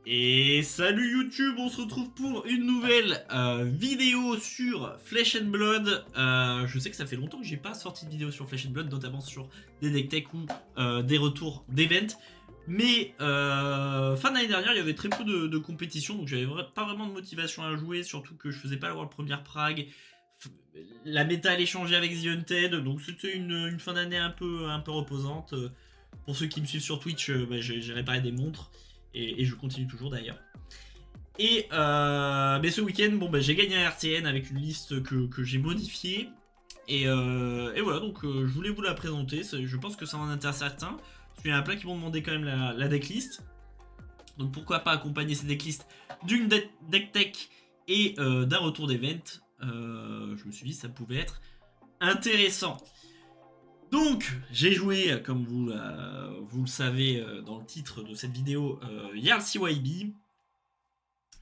Et salut YouTube, on se retrouve pour une nouvelle vidéo sur Flesh and Blood. Je sais que ça fait longtemps que j'ai pas sorti de vidéo sur Flesh and Blood, notamment sur des deck tech ou des retours d'event. Mais fin d'année dernière, il y avait très peu de compétition, donc j'avais pas vraiment de motivation à jouer, surtout que je faisais pas la World Premiere Prague. La méta allait changer avec The Hunted, donc c'était une fin d'année un peu reposante. Pour ceux qui me suivent sur Twitch, j'ai réparé des montres. Et je continue toujours d'ailleurs. Et mais ce week-end, j'ai gagné un RTN avec une liste que j'ai modifiée. Et voilà, donc je voulais vous la présenter. Je pense que ça en intéresse certains. Parce qu'il y en a plein qui m'ont demandé quand même la decklist. Donc pourquoi pas accompagner ces decklists d'une deck tech et d'un retour d'event. Je me suis dit ça pouvait être intéressant. Donc, j'ai joué, comme vous le savez dans le titre de cette vidéo, Jarl CYB.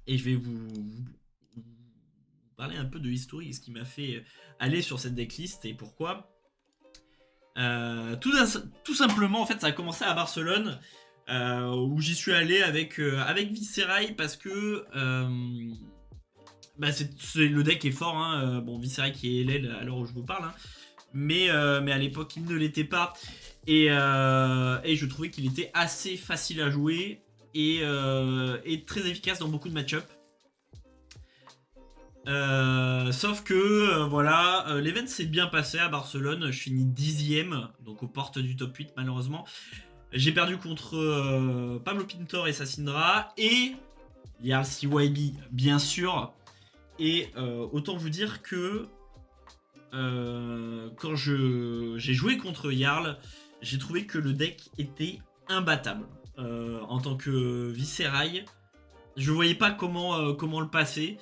Et je vais vous parler un peu de historique, ce qui m'a fait aller sur cette decklist et pourquoi. Tout simplement, en fait, ça a commencé à Barcelone, où j'y suis allé avec Viscerai parce que le deck est fort. Viscerai qui est LL à l'heure où je vous parle. Mais à l'époque il ne l'était pas et je trouvais qu'il était assez facile à jouer et très efficace dans beaucoup de match-up. Sauf que l'event s'est bien passé à Barcelone, je finis 10ème, donc aux portes du top 8 malheureusement. J'ai perdu contre Pablo Pintor et Sassindra et Jarl CYB bien sûr. Et autant vous dire que quand j'ai joué contre Jarl, j'ai trouvé que le deck était imbattable. En tant que Viscerai, je voyais pas comment le passer.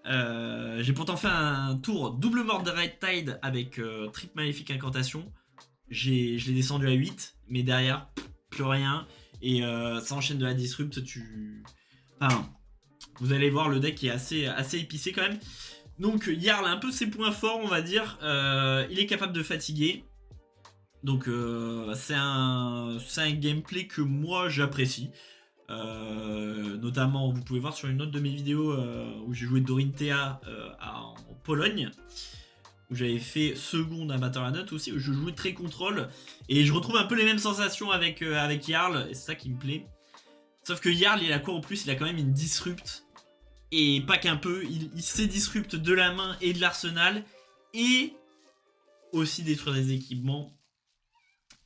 J'ai pourtant fait un tour double Mordred Tide avec Trip Maléfique Incantation. Je l'ai descendu à 8, mais derrière, plus rien. Et ça enchaîne de la disrupt. Vous allez voir, le deck est assez épicé quand même. Donc Jarl a un peu ses points forts, on va dire. Il est capable de fatiguer. Donc c'est un gameplay que moi j'apprécie. Notamment, vous pouvez voir sur une autre de mes vidéos où j'ai joué Dorinthea en Pologne. Où j'avais fait seconde à Matterhorn aussi, où je jouais très contrôle. Et je retrouve un peu les mêmes sensations avec Jarl. Et c'est ça qui me plaît. Sauf que Jarl, il a quoi en plus? Il a quand même une disrupt. Et pas qu'un peu, il sait disrupt de la main et de l'arsenal, et aussi détruire des équipements,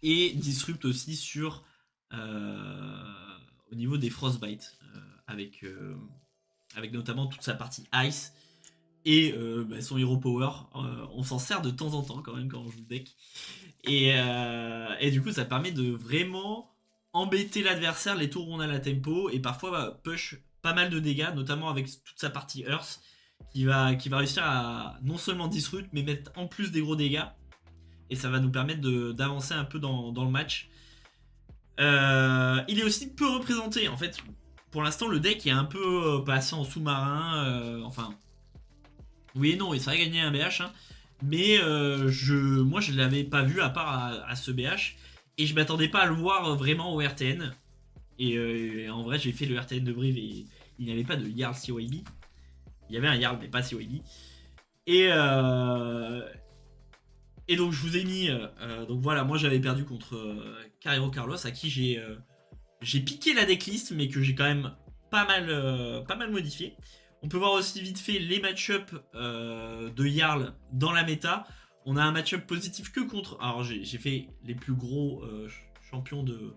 et disrupt aussi sur au niveau des frostbite, avec notamment toute sa partie ice, et son hero power, on s'en sert de temps en temps quand même quand on joue le deck, et du coup ça permet de vraiment embêter l'adversaire les tours où on a la tempo, et parfois push pas mal de dégâts, notamment avec toute sa partie Earth, qui va réussir à non seulement disrupt, mais mettre en plus des gros dégâts. Et ça va nous permettre d'avancer un peu dans le match. Il est aussi peu représenté. En fait, pour l'instant, le deck est un peu passé en sous-marin. Oui et non, il serait gagné un BH. Mais moi, je ne l'avais pas vu à part à ce BH. Et je m'attendais pas à le voir vraiment au RTN. Et en vrai, j'ai fait le RTN de Brive et il n'y avait pas de Jarl CYB. Il y avait un Jarl, mais pas CYB. Et donc, je vous ai mis. Donc voilà, moi j'avais perdu contre Carrero Carlos, à qui j'ai piqué la decklist, mais que j'ai quand même pas mal modifié. On peut voir aussi vite fait les match-up de Jarl dans la méta. On a un match-up positif que contre. Alors, j'ai fait les plus gros champions de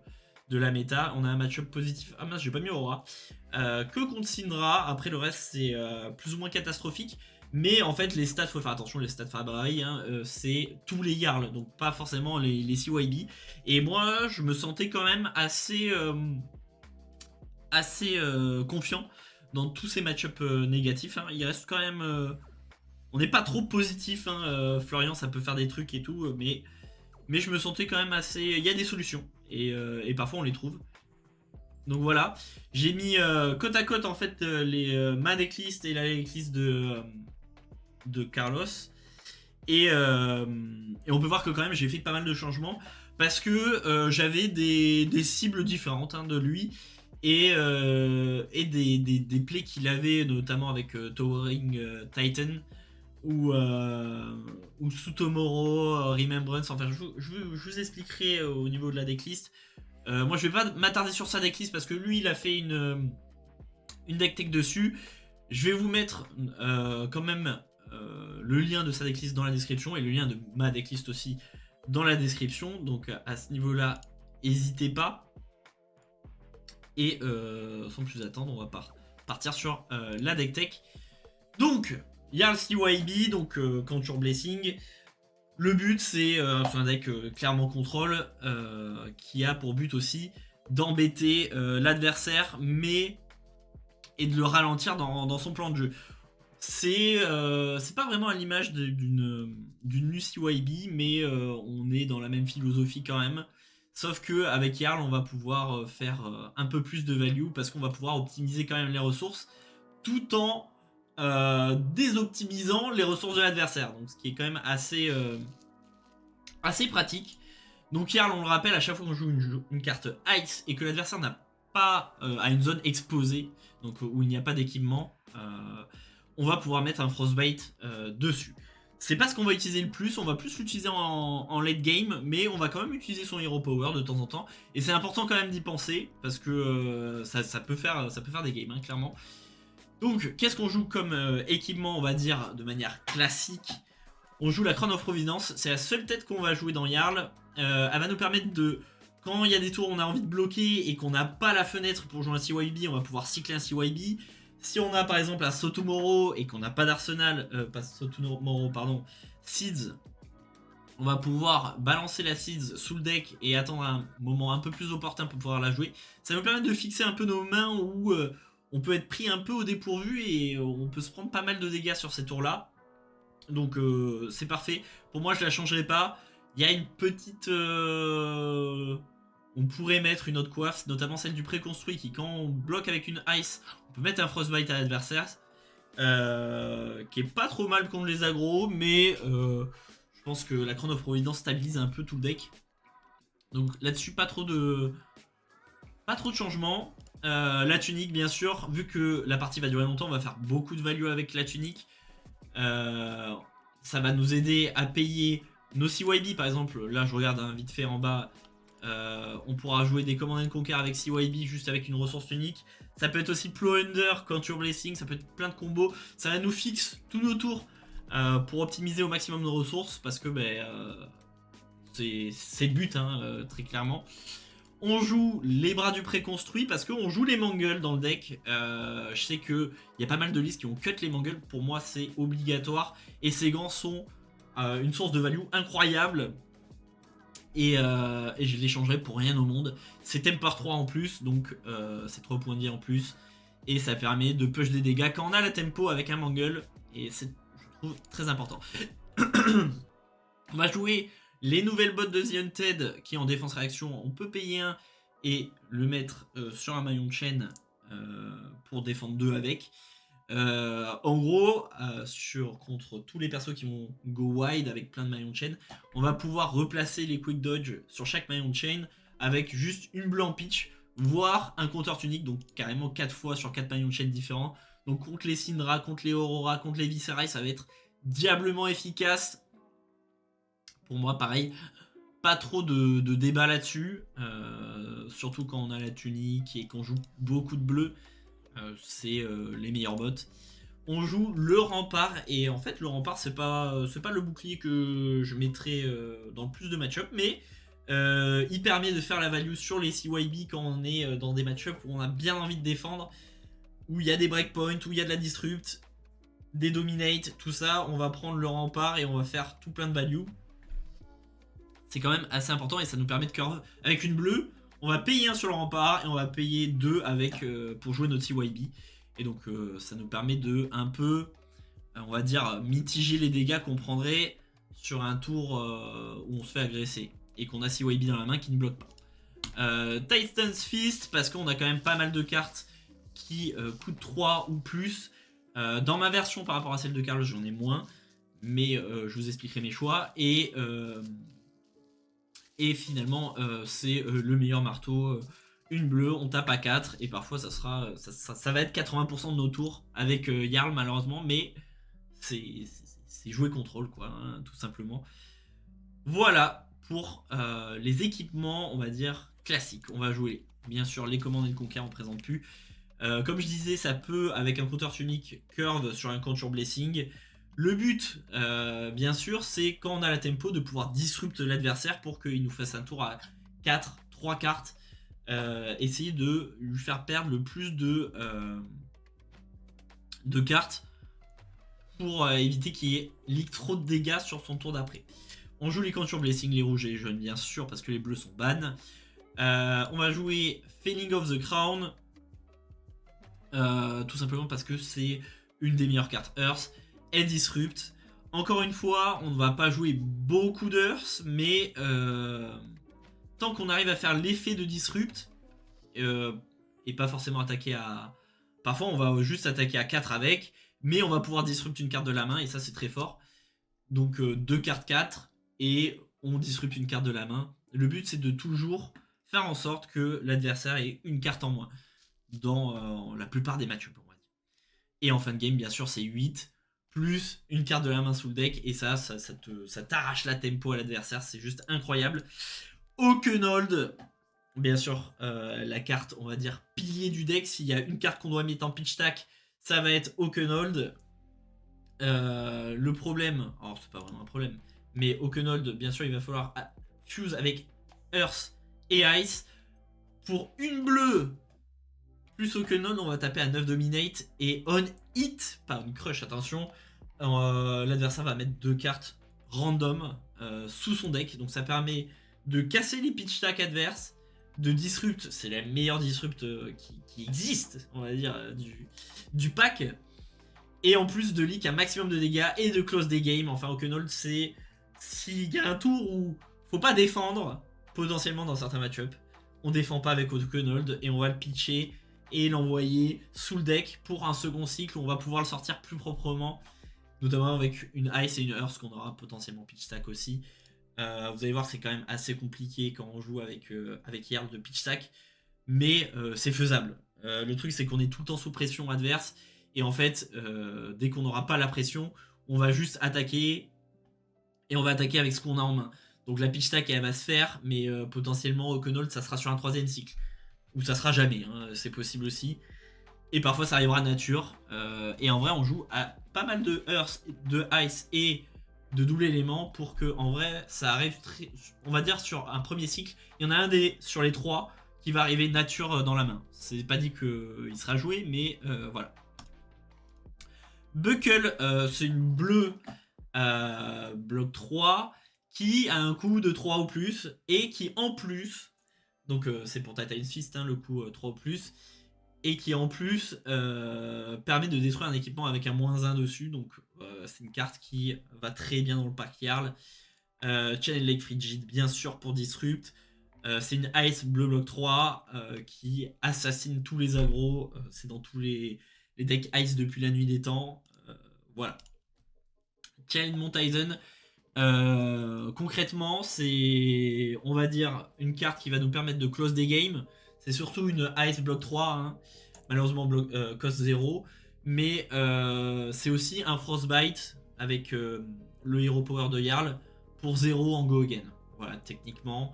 la méta. On a un match-up positif. Ah mince, j'ai pas mis Aurora. Que contre Syndra. Après, le reste, c'est plus ou moins catastrophique. Mais en fait, les stats, faut faire attention, les stats Fabry, c'est tous les Jarls. Donc, pas forcément les CYB. Et moi, je me sentais quand même assez confiant dans tous ces match-up négatifs. Il reste quand même. On n'est pas trop positif. Florian, ça peut faire des trucs et tout. Mais je me sentais quand même assez. Il y a des solutions. Et parfois on les trouve. Donc voilà, j'ai mis côte à côte en fait ma decklist et la decklist de Carlos. Et on peut voir que quand même j'ai fait pas mal de changements parce que j'avais des cibles différentes de lui. et des plays qu'il avait notamment avec Towering Titan ou Sutomoro, Remembrance, enfin je vous expliquerai au niveau de la decklist. Moi je vais pas m'attarder sur sa decklist parce que lui il a fait une deck tech dessus. Je vais vous mettre quand même le lien de sa decklist dans la description et le lien de ma decklist aussi dans la description. Donc à ce niveau là, n'hésitez pas. Et sans plus attendre, on va partir sur la deck tech. Donc, Jarl CYB, donc Contour Blessing. Le but, c'est un deck clairement contrôle qui a pour but aussi d'embêter l'adversaire, mais et de le ralentir dans son plan de jeu. C'est pas vraiment à l'image d'une UCYB, mais on est dans la même philosophie quand même. Sauf que avec Jarl, on va pouvoir faire un peu plus de value parce qu'on va pouvoir optimiser quand même les ressources tout en désoptimisant les ressources de l'adversaire. Donc ce qui est quand même assez pratique. Donc Jarl, on le rappelle, à chaque fois qu'on joue une carte Ice et que l'adversaire n'a pas à une zone exposée, donc où il n'y a pas d'équipement, on va pouvoir mettre un Frostbite dessus. C'est pas ce qu'on va utiliser le plus, on va plus l'utiliser en late game, mais on va quand même utiliser son Hero Power de temps en temps. Et c'est important quand même d'y penser, parce que ça peut faire des games, hein, clairement. Donc, qu'est-ce qu'on joue comme équipement, on va dire, de manière classique? On joue la Crown of Providence, c'est la seule tête qu'on va jouer dans Jarl. Elle va nous permettre de... Quand il y a des tours où on a envie de bloquer et qu'on n'a pas la fenêtre pour jouer un CYB, on va pouvoir cycler un CYB. Si on a par exemple un Sotomoro et qu'on n'a pas d'arsenal, pas Sotomoro, pardon, Seeds, on va pouvoir balancer la Seeds sous le deck et attendre un moment un peu plus opportun pour pouvoir la jouer. Ça va nous permettre de fixer un peu nos mains où on peut être pris un peu au dépourvu et on peut se prendre pas mal de dégâts sur ces tours-là. Donc c'est parfait. Pour moi, je la changerai pas. Il y a une petite... On pourrait mettre une autre coiffe, notamment celle du préconstruit, qui quand on bloque avec une Ice, on peut mettre un Frostbite à l'adversaire, qui est pas trop mal contre les agros, mais je pense que la Crown of Providence stabilise un peu tout le deck. Donc là-dessus, pas trop de changements. La tunique, bien sûr, vu que la partie va durer longtemps, on va faire beaucoup de value avec la tunique. Ça va nous aider à payer nos CYB, par exemple. Là, je regarde vite fait en bas. On pourra jouer des Command & Conquer avec CYB juste avec une ressource unique. Ça peut être aussi Plow Under, Contour Blessing, ça peut être plein de combos. Ça va nous fixe tous nos tours pour optimiser au maximum nos ressources parce que c'est le but, hein, très clairement. On joue les bras du préconstruit parce qu'on joue les mangles dans le deck. Je sais qu'il y a pas mal de listes qui ont cut les mangles. Pour moi, c'est obligatoire. Et ces gants sont une source de value incroyable. Et je les changerai pour rien au monde. C'est Temper 3 en plus, donc c'est 3 points de vie en plus. Et ça permet de push des dégâts quand on a la tempo avec un mangle. Et c'est, je trouve, très important. On va jouer les nouvelles bots de The Hunted qui en défense réaction. On peut payer un et le mettre sur un maillon de chaîne pour défendre 2 avec. En gros, contre tous les persos qui vont go wide avec plein de maillons de chaîne, on va pouvoir replacer les quick dodge sur chaque maillon de chaîne avec juste une blanc pitch, voire un compteur tunique, donc carrément 4 fois sur 4 maillons de chaîne différents. Donc contre les Syndra, contre les Aurora, contre les Viserai, ça va être diablement efficace. Pour moi, pareil, pas trop de débat là-dessus, surtout quand on a la tunique et qu'on joue beaucoup de bleu. C'est les meilleurs bots. On joue le rempart et en fait le rempart c'est pas le bouclier que je mettrais dans le plus de match-up, mais il permet de faire la value sur les CYB quand on est dans des match-up où on a bien envie de défendre, où il y a des breakpoints, où il y a de la disrupt, des dominate, tout ça. On va prendre le rempart et on va faire tout plein de value. C'est quand même assez important et ça nous permet de curve avec une bleue. On va payer 1 sur le rempart et on va payer 2 avec, pour jouer notre CYB. Et donc ça nous permet de un peu, on va dire, mitiger les dégâts qu'on prendrait sur un tour où on se fait agresser. Et qu'on a CYB dans la main qui ne bloque pas. Titan's Fist, parce qu'on a quand même pas mal de cartes qui coûtent 3 ou plus. Dans ma version par rapport à celle de Carlos, j'en ai moins. Mais je vous expliquerai mes choix. Et finalement, c'est le meilleur marteau, une bleue, on tape à 4 et parfois ça va être 80% de nos tours avec Jarl malheureusement, mais c'est jouer contrôle quoi, hein, tout simplement. Voilà pour les équipements, on va dire classiques. On va jouer bien sûr les commandes et le conquer, on présente plus. Comme je disais, ça peut avec un counter unique curve sur un contour blessing. Le but, bien sûr, c'est quand on a la tempo de pouvoir disrupt l'adversaire pour qu'il nous fasse un tour à 4, 3 cartes. Essayer de lui faire perdre le plus de cartes pour éviter qu'il leak trop de dégâts sur son tour d'après. On joue les Contour Blessing, les rouges et les jaunes bien sûr parce que les bleus sont ban. On va jouer Failing of the Crown. Tout simplement parce que c'est une des meilleures cartes Earth. Elle disrupt. Encore une fois, on ne va pas jouer beaucoup d'Earth, mais tant qu'on arrive à faire l'effet de disrupt et pas forcément attaquer à... Parfois on va juste attaquer à 4 avec, mais on va pouvoir disrupt une carte de la main et ça c'est très fort. Donc 2 cartes 4 et on disrupt une carte de la main. Le but c'est de toujours faire en sorte que l'adversaire ait une carte en moins dans la plupart des match-ups. Et en fin de game bien sûr c'est 8 plus une carte de la main sous le deck et ça t'arrache la tempo à l'adversaire, c'est juste incroyable. Oakenhold, bien sûr, la carte, on va dire, pilier du deck. S'il y a une carte qu'on doit mettre en pitch stack, ça va être Oakenhold. Le problème, alors c'est pas vraiment un problème, mais Oakenhold, bien sûr, il va falloir fuse avec Earth et Ice. Pour une bleue, plus Oakenhold, on va taper à 9 dominate et on hit, pas on crush, attention. L'adversaire va mettre 2 cartes random sous son deck, donc ça permet de casser les pitch stack adverses, de disrupt, c'est la meilleure disrupt qui existe, on va dire, du pack, et en plus de leak un maximum de dégâts et de close des games. Enfin, Oakenhold, c'est s'il y a un tour où faut pas défendre, potentiellement dans certains match-up, on défend pas avec Oakenhold et on va le pitcher et l'envoyer sous le deck pour un second cycle où on va pouvoir le sortir plus proprement, notamment avec une Ice et une Earth qu'on aura potentiellement pitch stack aussi. Vous allez voir, c'est quand même assez compliqué quand on joue avec Jarl de pitch stack, mais c'est faisable. Le truc, c'est qu'on est tout le temps sous pression adverse, et en fait, dès qu'on n'aura pas la pression, on va juste attaquer, et on va attaquer avec ce qu'on a en main. Donc la pitch stack, elle va se faire, mais potentiellement, Oakenhold, ça sera sur un 3ème cycle, ou ça sera jamais, hein, c'est possible aussi. Et parfois, ça arrivera nature, et en vrai, on joue à pas mal de Earth, de Ice et de double élément pour que en vrai ça arrive on va dire sur un premier cycle, il y en a un sur les 3 qui va arriver nature dans la main. C'est pas dit qu'il sera joué, mais voilà. Buckle, c'est une bleue bloc 3 qui a un coût de 3 ou plus et qui en plus, donc c'est pour Titan's Fist hein, le coût 3 ou plus, et qui en plus permet de détruire un équipement avec un -1 dessus, donc c'est une carte qui va très bien dans le pack Jarl. Channel Lake Frigid bien sûr pour disrupt. C'est une Ice bleu bloc 3 qui assassine tous les agros, c'est dans tous les decks Ice depuis la nuit des temps. Voilà. Challenge Montizen, concrètement c'est, on va dire, une carte qui va nous permettre de close des games. C'est surtout une Ice bloc 3, hein. Malheureusement cost 0, mais c'est aussi un Frostbite avec le Hero Power de Jarl pour 0 en Go Again. Voilà, techniquement,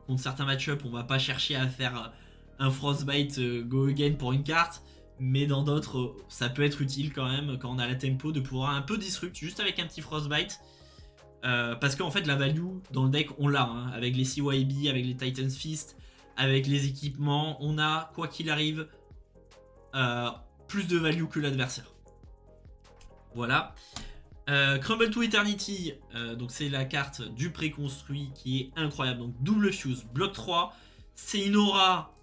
contre certains match-up, on va pas chercher à faire un Frostbite Go Again pour une carte, mais dans d'autres, ça peut être utile quand même, quand on a la tempo, de pouvoir un peu disrupt juste avec un petit Frostbite. Parce qu'en fait, la value dans le deck, on l'a, hein, avec les CYB, avec les Titan's Fist, avec les équipements, on a, quoi qu'il arrive, plus de value que l'adversaire. Voilà. Crumble to Eternity, donc c'est la carte du préconstruit qui est incroyable. Donc double fuse, bloc 3, c'est une aura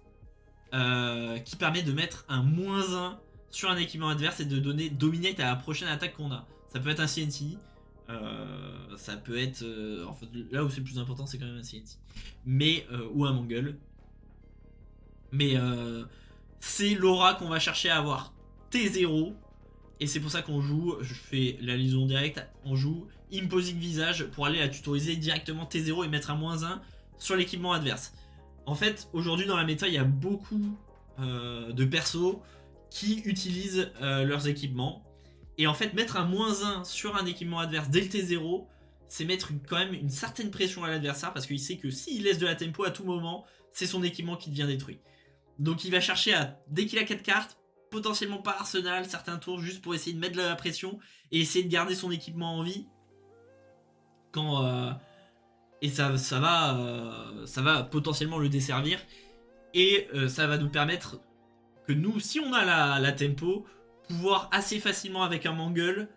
qui permet de mettre un -1 sur un équipement adverse et de donner dominate à la prochaine attaque qu'on a. Ça peut être un CNT, ça peut être... en fait, là où c'est le plus important, c'est quand même un CNT. Mais, ou un Mongol. Mais c'est l'aura qu'on va chercher à avoir T0. Et c'est pour ça qu'on joue, je fais la liaison directe, on joue Imposing Visage pour aller la tutoriser directement T0 et mettre un -1 sur l'équipement adverse. En fait, aujourd'hui dans la méta, il y a beaucoup de persos qui utilisent leurs équipements. Et en fait, mettre un -1 sur un équipement adverse dès le T0, c'est mettre quand même une certaine pression à l'adversaire parce qu'il sait que s'il laisse de la tempo à tout moment, c'est son équipement qui devient détruit. Donc il va chercher à, dès qu'il a 4 cartes, potentiellement par arsenal, certains tours juste pour essayer de mettre de la pression et essayer de garder son équipement en vie. Quand, et ça va potentiellement le desservir. Et ça va nous permettre que nous, si on a la tempo, pouvoir assez facilement avec un mangle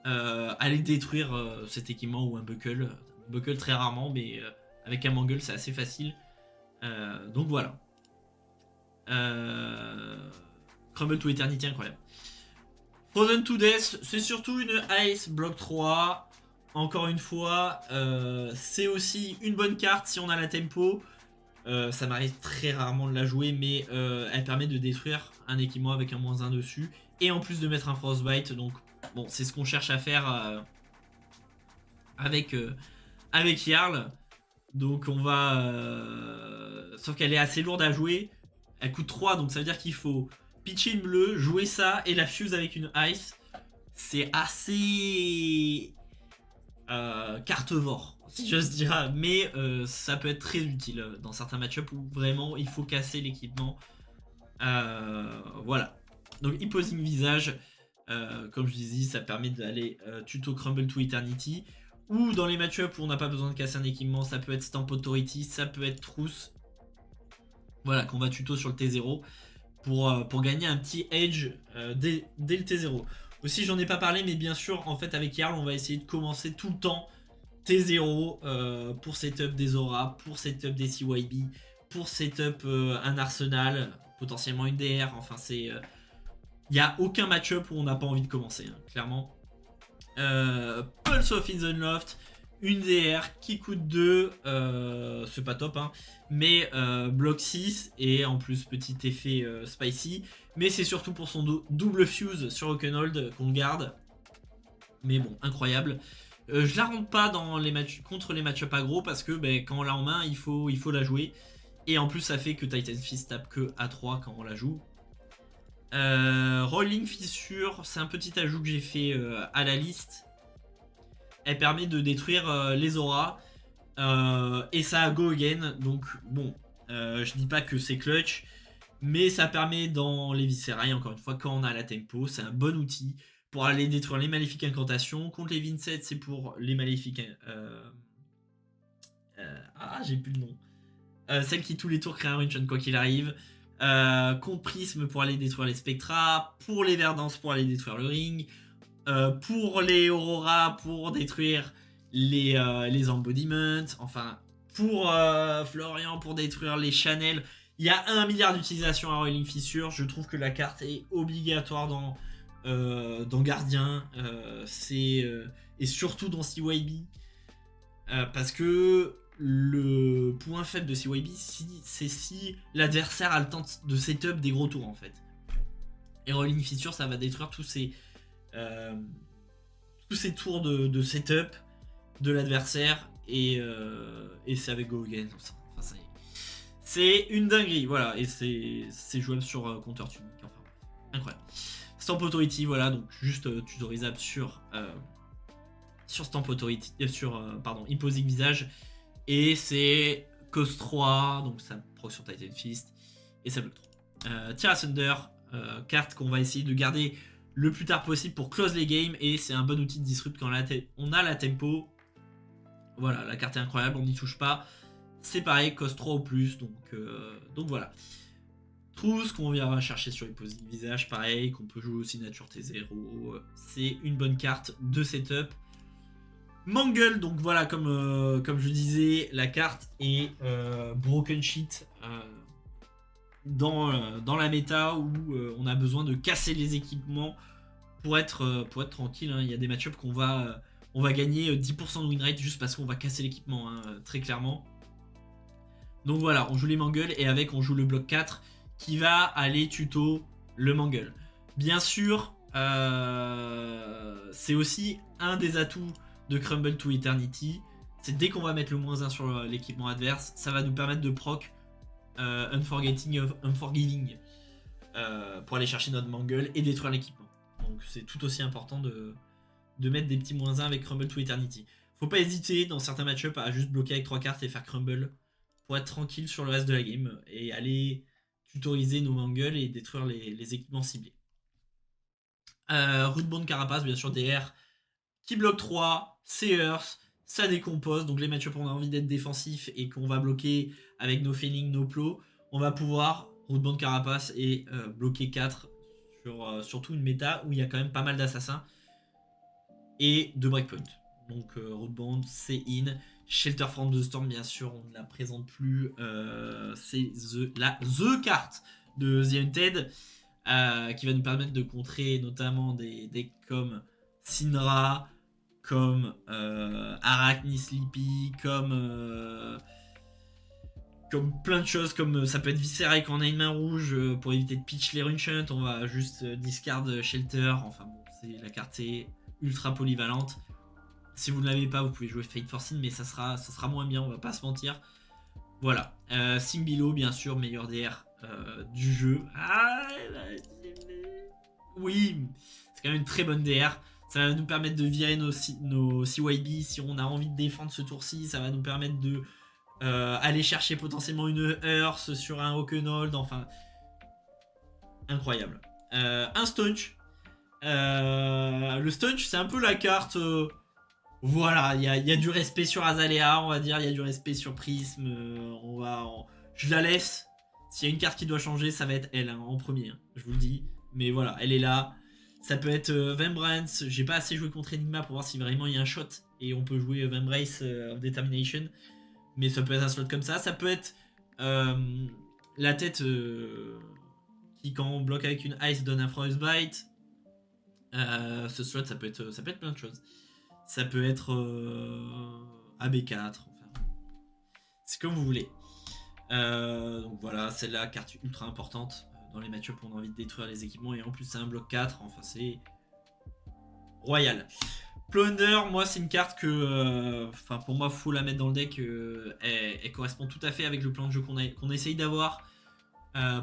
aller détruire cet équipement ou un buckle. Buckle très rarement, mais avec un mangle c'est assez facile. Donc voilà. Crumble to Eternity, incroyable. Frozen to Death, c'est surtout une Ice Block 3. Encore une fois, c'est aussi une bonne carte si on a la tempo. Ça m'arrive très rarement de la jouer, mais elle permet de détruire un équipement avec un -1 dessus. Et en plus de mettre un Frostbite, donc bon, c'est ce qu'on cherche à faire avec Jarl. Donc on va... sauf qu'elle est assez lourde à jouer. Elle coûte 3, donc ça veut dire qu'il faut pitcher une bleue, jouer ça et la fuse avec une ice. C'est assez... cartevore, si j'ose dire. Mais ça peut être très utile dans certains match-ups où vraiment il faut casser l'équipement. Voilà. Donc Imposing Visage, comme je disais, ça permet d'aller tuto Crumble to Eternity. Ou dans les match-ups où on n'a pas besoin de casser un équipement, ça peut être Stamp Authority, ça peut être Trousse. Voilà, qu'on va tuto sur le T0 pour gagner un petit edge dès le T0. Aussi, j'en ai pas parlé, mais bien sûr, en fait, avec Jarl, on va essayer de commencer tout le temps T0 pour setup des auras, pour setup des CYB, pour setup un arsenal, potentiellement une DR. Enfin, c'est... Il n'y a aucun match-up où on n'a pas envie de commencer, hein, clairement. Pulse of Loft, une DR qui coûte 2, c'est pas top, hein, mais bloc 6 et en plus petit effet spicy. Mais c'est surtout pour son double fuse sur Oakenhold qu'on garde. Mais bon, incroyable. Je la rentre pas dans les matchs contre les match-up aggro parce que quand on l'a en main, il faut la jouer. Et en plus, ça fait que Titan Fist tape que à 3 quand on la joue. Rolling Fissure, c'est un petit ajout que j'ai fait à la liste. Elle permet de détruire les auras. Et ça go again. Donc bon, je dis pas que c'est clutch. Mais ça permet dans les viscérailles, encore une fois, quand on a la tempo, c'est un bon outil pour aller détruire les maléfiques incantations. Contre les Vincent, c'est pour les maléfiques... j'ai plus le nom. Celle qui tous les tours crée un rune quoi qu'il arrive. Contre Prisme pour aller détruire les Spectra. Pour les Verdance pour aller détruire le ring. Pour les Aurora pour détruire les Embodiments. Enfin, pour Florian pour détruire les Chanel. Il y a 1 milliard d'utilisations à Rolling Fissure. Je trouve que la carte est obligatoire dans Gardien. Et surtout dans CYB. Parce que le point faible de CYB, c'est si l'adversaire a le temps de setup des gros tours en fait. Et Rolling Fissure, ça va détruire tous ces tours de setup de l'adversaire. Et c'est avec Go Again. Enfin, c'est une dinguerie, voilà. Et c'est jouable sur compteur tunique. Enfin, incroyable. Stamp Authority, voilà. Donc juste tutorisable sur Stamp Authority, Imposing Visage. Et c'est cost 3, donc ça proc sur Titan Fist. Et ça bloque 3. Tira Thunder, carte qu'on va essayer de garder le plus tard possible pour close les games. Et c'est un bon outil de disrupt quand on a la tempo. Voilà, la carte est incroyable, on n'y touche pas. C'est pareil, cost 3 ou plus, donc voilà. Trousse qu'on viendra chercher sur Imposing Visage, pareil, qu'on peut jouer aussi nature T0. C'est une bonne carte de setup. Mangle, donc voilà, comme je disais, la carte est broken shit dans la méta où on a besoin de casser les équipements pour être tranquille. Hein. Il y a des match-ups qu'on va gagner 10% de win rate juste parce qu'on va casser l'équipement, hein, très clairement. Donc voilà, on joue les Mangles et avec on joue le bloc 4 qui va aller tuto le Mangle. Bien sûr, c'est aussi un des atouts de Crumble to Eternity. C'est dès qu'on va mettre le -1 sur l'équipement adverse, ça va nous permettre de proc Unforgiving pour aller chercher notre mangle et détruire l'équipement. Donc c'est tout aussi important de mettre des petits -1 avec Crumble to Eternity. Faut pas hésiter dans certains match-up à juste bloquer avec 3 cartes et faire Crumble pour être tranquille sur le reste de la game et aller tutoriser nos mangles et détruire les équipements ciblés. Rootbound Carapace, bien sûr, DR qui bloque 3, c'est Earth, ça décompose, donc les match-up on a envie d'être défensif et qu'on va bloquer avec nos feelings, nos plots, on va pouvoir Rootbound Carapace et bloquer 4 sur surtout une méta où il y a quand même pas mal d'assassins et de breakpoint. Donc Rootbound, c'est in. Shelter from the Storm, bien sûr, on ne la présente plus. C'est the carte de The Hunted qui va nous permettre de contrer notamment des decks comme Syndra, comme Arachne Sleepy, comme plein de choses, comme ça peut être Viscerae quand on a une main rouge pour éviter de pitch les Runeshunt, on va juste discard Shelter, enfin bon, la carte est ultra polyvalente. Si vous ne l'avez pas, vous pouvez jouer Fate Forcing, mais ça sera moins bien, on va pas se mentir. Voilà. Simbilo, bien sûr, meilleur DR du jeu. Oui, c'est quand même une très bonne DR. Ça va nous permettre de virer nos CYB si on a envie de défendre ce tour-ci. Ça va nous permettre de aller chercher potentiellement une Earth sur un Oakenhold. Enfin, incroyable. Un Stunch. Le Stunch, c'est un peu la carte... voilà, il y a du respect sur Azalea, on va dire, il y a du respect sur Prism. Je la laisse. S'il y a une carte qui doit changer, ça va être elle, hein, en premier, hein, je vous le dis. Mais voilà, elle est là. Ça peut être Vembrance. J'ai pas assez joué contre Enigma pour voir si vraiment il y a un shot. Et on peut jouer Vembrace of Determination. Mais ça peut être un slot comme ça. Ça peut être la tête qui, quand on bloque avec une Ice, donne un Frostbite. Ce slot, ça peut être plein de choses. Ça peut être AB4. Enfin, c'est comme vous voulez. Donc voilà, c'est la carte ultra importante dans les match-ups où on a envie de détruire les équipements. Et en plus, c'est un bloc 4. Enfin, c'est royal. Plunder, moi, c'est une carte que, pour moi, faut la mettre dans le deck. Elle correspond tout à fait avec le plan de jeu qu'on essaye d'avoir.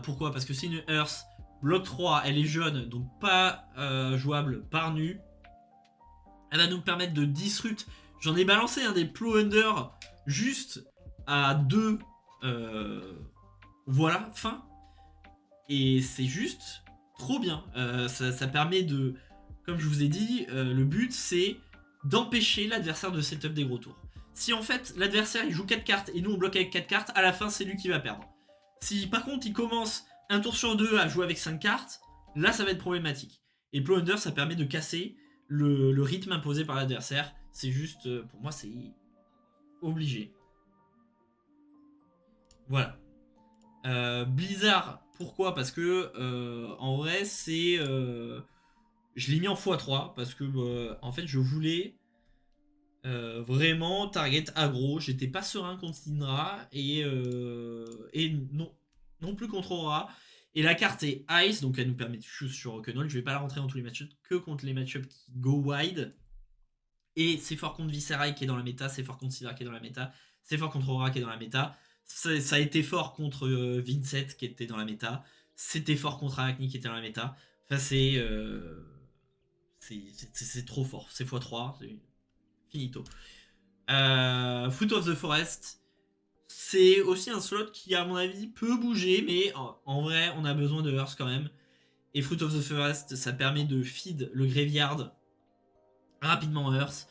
Pourquoi? Parce que c'est une Earth. Bloc 3, elle est jaune, donc pas jouable par nu. Elle va nous permettre de disrupt. J'en ai balancé des Plunder juste à 2. Voilà, fin. Et c'est juste trop bien. Ça permet de... Comme je vous ai dit, le but c'est d'empêcher l'adversaire de setup des gros tours. Si en fait l'adversaire il joue 4 cartes et nous on bloque avec 4 cartes, à la fin c'est lui qui va perdre. Si par contre il commence un tour sur 2 à jouer avec 5 cartes, là ça va être problématique. Et Plunder ça permet de casser le rythme imposé par l'adversaire. C'est juste, pour moi c'est obligé. Voilà. Blizzard, pourquoi? Parce que en vrai c'est... je l'ai mis en x3 parce que en fait je voulais vraiment target aggro. J'étais pas serein contre Syndra et non plus contre Aura. Et la carte est Ice, donc elle nous permet de choose sur Oakenhold. Je vais pas la rentrer dans tous les match-ups, que contre les match-ups qui go wide. Et c'est fort contre Viscerae qui est dans la méta, c'est fort contre Sivir qui est dans la méta, c'est fort contre Aura qui est dans la méta. Ça a été fort contre Vincent qui était dans la méta. C'était fort contre Arachne qui était dans la méta. Enfin c'est trop fort, c'est x3, c'est finito. Fruit of the Forest, c'est aussi un slot qui à mon avis peut bouger, mais en vrai on a besoin de Hearth quand même. Et Fruit of the Forest ça permet de feed le Graveyard rapidement en Hearth.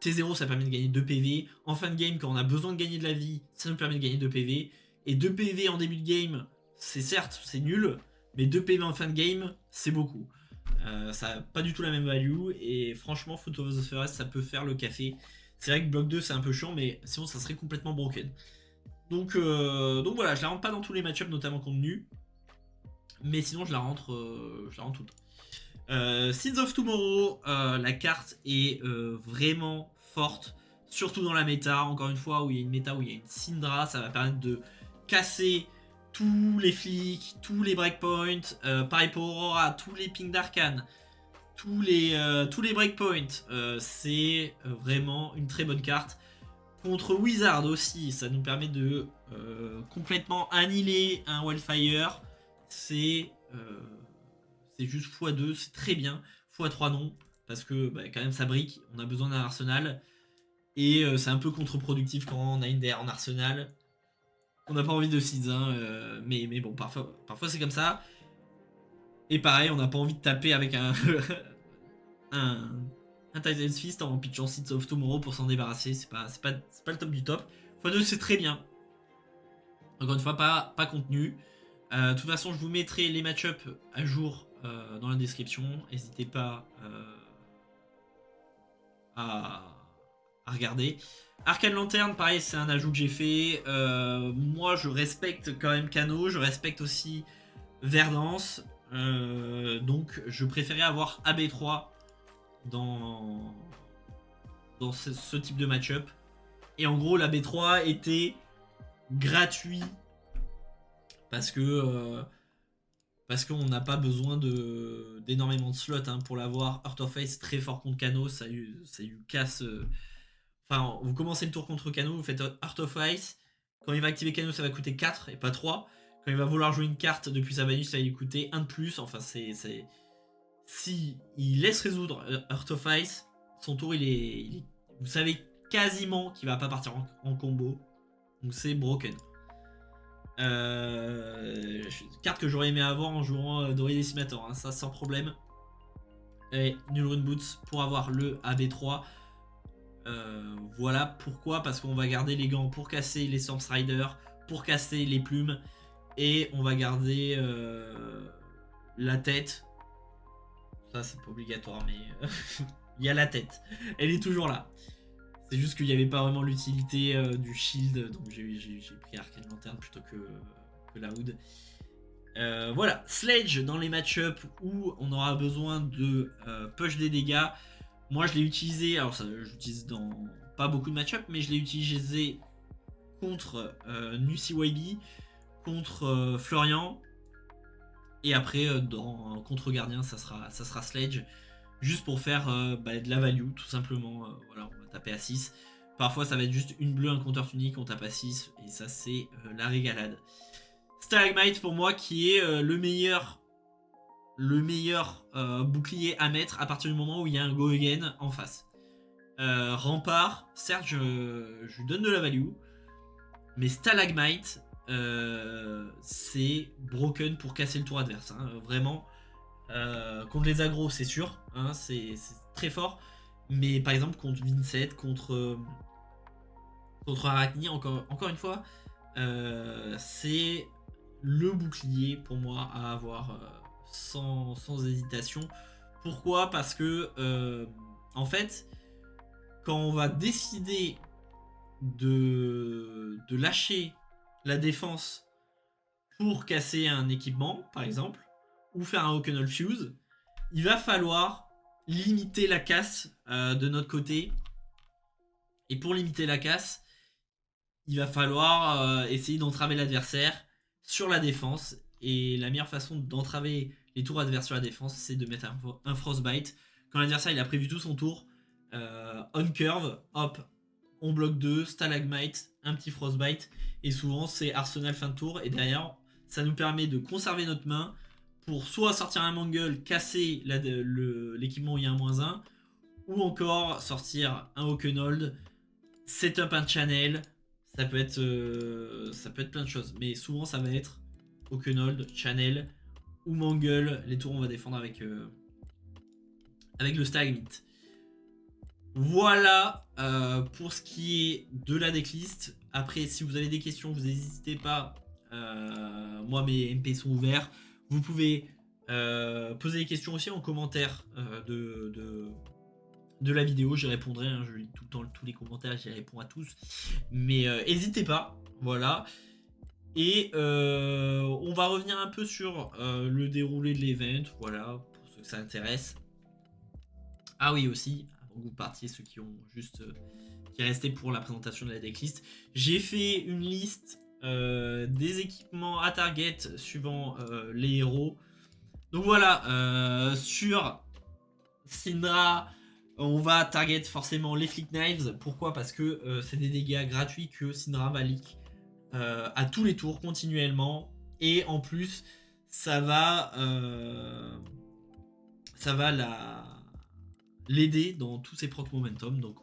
T0 ça permet de gagner 2 PV. En fin de game quand on a besoin de gagner de la vie, ça nous permet de gagner 2 PV. Et 2 PV en début de game, c'est certes c'est nul, mais 2 PV en fin de game c'est beaucoup. Ça n'a pas du tout la même value et franchement Fruit of the Forest ça peut faire le café. C'est vrai que bloc 2 c'est un peu chiant mais sinon ça serait complètement broken. Donc voilà, je la rentre pas dans tous les match-ups notamment contre nu, mais sinon je la rentre tout le temps. Seeds of Tomorrow, la carte est vraiment forte, surtout dans la méta, encore une fois où il y a une méta où il y a une Syndra, ça va permettre de casser tous les flics, tous les breakpoints, pareil pour Aurora, tous les pings d'Arcane, tous les breakpoints, c'est vraiment une très bonne carte. Contre Wizard aussi, ça nous permet de complètement annihiler un Wildfire. C'est juste x2, c'est très bien. x3 non, parce que bah, quand même ça brique, on a besoin d'un arsenal. Et c'est un peu contre-productif quand on a une DR en arsenal. On n'a pas envie de seeds, hein, mais bon, parfois c'est comme ça. Et pareil, on n'a pas envie de taper avec un Titan's Fist en pitchant Seeds of Tomorrow pour s'en débarrasser. C'est pas le top du top. x2 c'est très bien. Encore une fois, pas contenu. De toute façon, je vous mettrai les match-up à jour dans la description. N'hésitez pas à regarder. Arcane Lanterne, pareil, c'est un ajout que j'ai fait. Moi, je respecte quand même Kano. Je respecte aussi Verdance. Donc, je préférais avoir AB3 dans ce type de match-up. Et en gros, l'AB3 était gratuit parce qu'on n'a pas besoin d'énormément de slots hein, pour l'avoir. Heart of Face très fort contre Kano, ça lui casse. Enfin, vous commencez le tour contre Kano, vous faites Heart of Ice. Quand il va activer Kano, ça va coûter 4 et pas 3. Quand il va vouloir jouer une carte depuis sa banniche, ça va lui coûter 1 de plus. Enfin, si il laisse résoudre Heart of Ice, son tour, vous savez quasiment qu'il va pas partir en combo. Donc c'est broken. Carte que j'aurais aimé avoir en jouant Doré Decimator, hein, ça sans problème. Et Null Rune Boots pour avoir le AB3. Voilà pourquoi, parce qu'on va garder les gants pour casser les Storm Riders, pour casser les plumes, et on va garder la tête. Ça c'est pas obligatoire, mais il y a la tête, elle est toujours là. C'est juste qu'il n'y avait pas vraiment l'utilité du shield, donc j'ai pris Arcane Lanterne plutôt que la Hood. Voilà, Sledge dans les match-up où on aura besoin de push des dégâts. Moi je l'ai utilisé, alors ça j'utilise dans pas beaucoup de match-up, mais je l'ai utilisé contre NuCYB, contre Florian, et après contre Gardien ça sera Sledge. Juste pour faire de la value, tout simplement. Voilà, on va taper à 6. Parfois, ça va être juste une bleue, un compteur unique, on tape à 6. Et ça, c'est la régalade. Stalagmite, pour moi, qui est le meilleur bouclier à mettre à partir du moment où il y a un go again en face. Rempart, certes, je lui donne de la value. Mais Stalagmite, c'est broken pour casser le tour adverse. Hein, vraiment. Contre les agros c'est sûr hein, c'est très fort, mais par exemple contre Vincent, contre Arachni, encore une fois c'est le bouclier pour moi à avoir sans hésitation. Pourquoi? Parce que en fait quand on va décider de lâcher la défense pour casser un équipement par exemple, ou faire un Oakenol Fuse, il va falloir limiter la casse de notre côté. Et pour limiter la casse, il va falloir essayer d'entraver l'adversaire sur la défense. Et la meilleure façon d'entraver les tours adverses sur la défense, c'est de mettre un Frostbite. Quand l'adversaire il a prévu tout son tour, on curve, hop, on bloque 2, Stalagmite, un petit Frostbite. Et souvent c'est Arsenal fin de tour. Et derrière, ça nous permet de conserver notre main pour soit sortir un Mangle, casser l'équipement où il y a un -1, ou encore sortir un Oakenhold, setup un channel. Ça peut être plein de choses, mais souvent ça va être Oakenhold, channel ou Mangle. Les tours on va défendre avec le Stalagmite. Voilà pour ce qui est de la decklist. Après, si vous avez des questions, vous n'hésitez pas. Moi, mes MP sont ouverts. Vous pouvez poser des questions aussi en commentaire de la vidéo. J'y répondrai. Hein, je lis tout le temps tous les commentaires. J'y réponds à tous. Mais n'hésitez pas. Voilà. Et on va revenir un peu sur le déroulé de l'event. Voilà, pour ceux que ça intéresse. Ah oui, aussi, avant que vous partiez, ceux qui ont juste qui restaient pour la présentation de la decklist, j'ai fait une liste des équipements à target suivant les héros. Donc voilà, sur Syndra, On va target forcément les Flick Knives. Pourquoi? Parce que c'est des dégâts gratuits que Syndra va leak à tous les tours continuellement. Et en plus, ça va l'aider dans tous ses proc momentum. Donc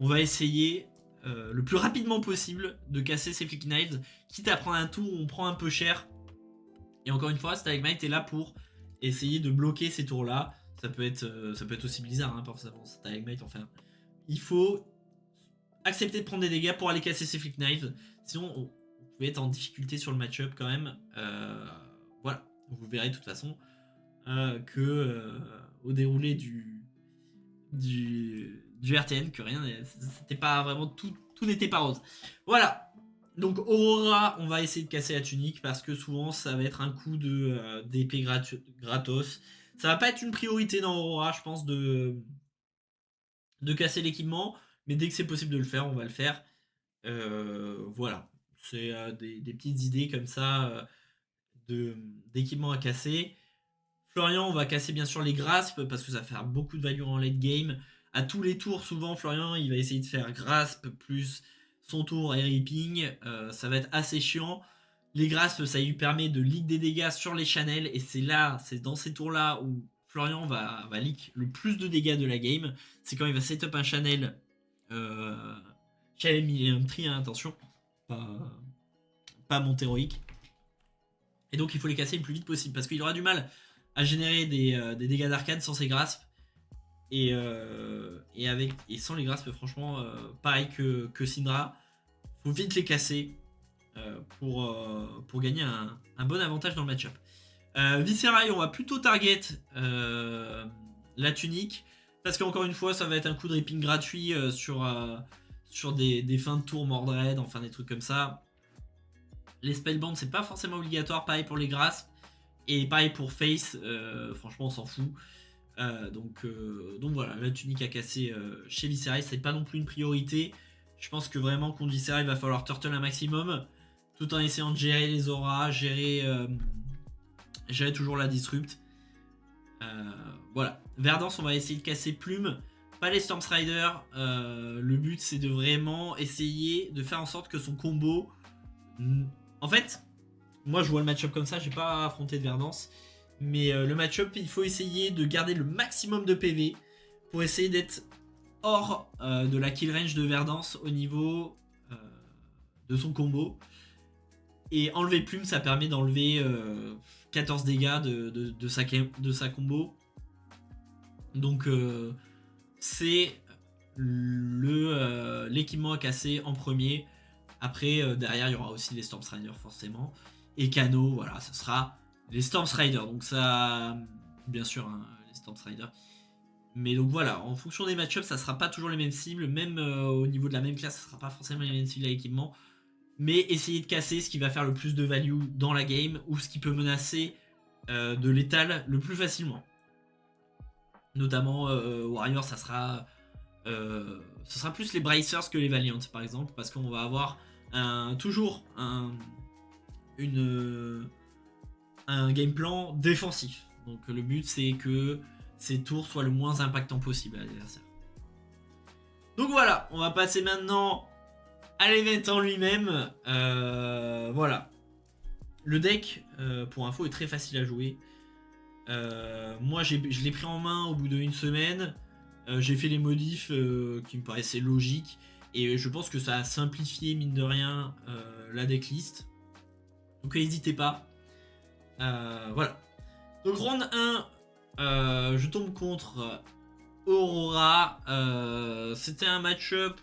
on va essayer le plus rapidement possible de casser ces Flick Knives, quitte à prendre un tour où on prend un peu cher. Et encore une fois, Stalagmite est là pour essayer de bloquer ces tours-là. Ça peut être aussi Blizzard, hein, forcément, Stalagmite, enfin. Il faut accepter de prendre des dégâts pour aller casser ces Flick Knives. Sinon, on pouvait être en difficulté sur le match-up quand même. Voilà, vous verrez de toute façon que au déroulé du RTN, que rien, c'était pas vraiment tout n'était pas rose. Voilà. Donc Aurora, on va essayer de casser la tunique parce que souvent ça va être un coup d'épée gratos. Ça va pas être une priorité dans Aurora, je pense, de casser l'équipement, mais dès que c'est possible de le faire, on va le faire. Voilà, c'est des petites idées comme ça d'équipements à casser. Florian, on va casser bien sûr les graspes parce que ça va faire beaucoup de value en late game. À tous les tours, souvent, Florian, il va essayer de faire grasp plus son tour et ripping. Ça va être assez chiant. Les graspes, ça lui permet de leak des dégâts sur les channels. Et c'est dans ces tours-là où Florian va leak le plus de dégâts de la game. C'est quand il va setup un channel. Channel Millennium Tree, hein, attention. Pas Montéroïque. Et donc il faut les casser le plus vite possible. Parce qu'il aura du mal à générer des dégâts d'arcade sans ses graspes. Et sans les graspes, franchement, pareil que Syndra, faut vite les casser pour gagner un bon avantage dans le match-up. Viscerail, on va plutôt target la tunique, parce qu'encore une fois, ça va être un coup de ripping gratuit sur des fins de tour Mordred, enfin des trucs comme ça. Les spellbands, c'est pas forcément obligatoire, pareil pour les graspes. Et pareil pour Face, franchement on s'en fout. Donc voilà, la tunique à casser chez Viscerail, c'est pas non plus une priorité. Je pense que vraiment contre Viscerail, il va falloir turtle un maximum, tout en essayant de gérer les auras, gérer toujours la disrupt. Voilà. Verdance, on va essayer de casser Plume, pas les Stormstrider. Le but c'est de vraiment essayer de faire en sorte que son combo... En fait... Moi, je vois le match-up comme ça, j'ai pas affronté de Verdance. Mais le match-up, il faut essayer de garder le maximum de PV pour essayer d'être hors de la kill range de Verdance au niveau de son combo. Et enlever Plume, ça permet d'enlever 14 dégâts de sa combo. Donc, c'est l'équipement à casser en premier. Après, derrière, il y aura aussi les Stormstrider, forcément. Et Kano, voilà, ce sera les Stormstrider. Donc ça, bien sûr, hein, les Stormstrider. Mais donc voilà, en fonction des match-ups, ça sera pas toujours les mêmes cibles. Même au niveau de la même classe, ça sera pas forcément les mêmes cibles à l'équipement. Mais essayez de casser ce qui va faire le plus de value dans la game ou ce qui peut menacer de l'étal le plus facilement. Notamment Warrior, ça sera plus les Bracers que les Valiant, par exemple, parce qu'on va avoir toujours un game plan défensif. Donc le but c'est que ces tours soient le moins impactant possible à l'adversaire. Donc voilà, on va passer maintenant à l'event en lui-même. Voilà. Le deck, pour info, est très facile à jouer. Moi je l'ai pris en main au bout d'une semaine. J'ai fait les modifs qui me paraissaient logiques. Et je pense que ça a simplifié, mine de rien, la decklist. Donc n'hésitez pas. Voilà. Donc round 1, je tombe contre Aurora. C'était un match-up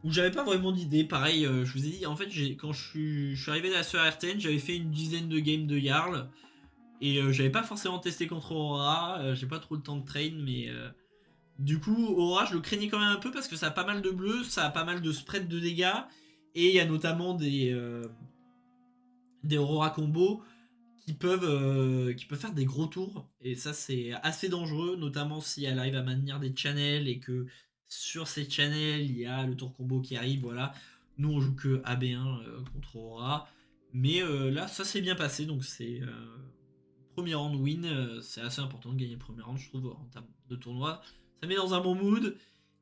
où j'avais pas vraiment d'idée. Pareil, je vous ai dit, en fait, quand je suis arrivé sur RTN, j'avais fait une dizaine de games de Jarl. Et j'avais pas forcément testé contre Aurora. J'ai pas trop le temps de train, mais... Du coup, Aurora, je le craignais quand même un peu parce que ça a pas mal de bleu, ça a pas mal de spread de dégâts. Et il y a notamment des Aurora combo qui peuvent faire des gros tours. Et ça, c'est assez dangereux, notamment si elle arrive à maintenir des channels et que sur ces channels, il y a le tour combo qui arrive. Voilà. Nous, on joue que AB1 contre Aurora. Mais là, ça s'est bien passé, donc c'est premier round win, c'est assez important de gagner le premier round, je trouve, en termes de tournoi. Ça met dans un bon mood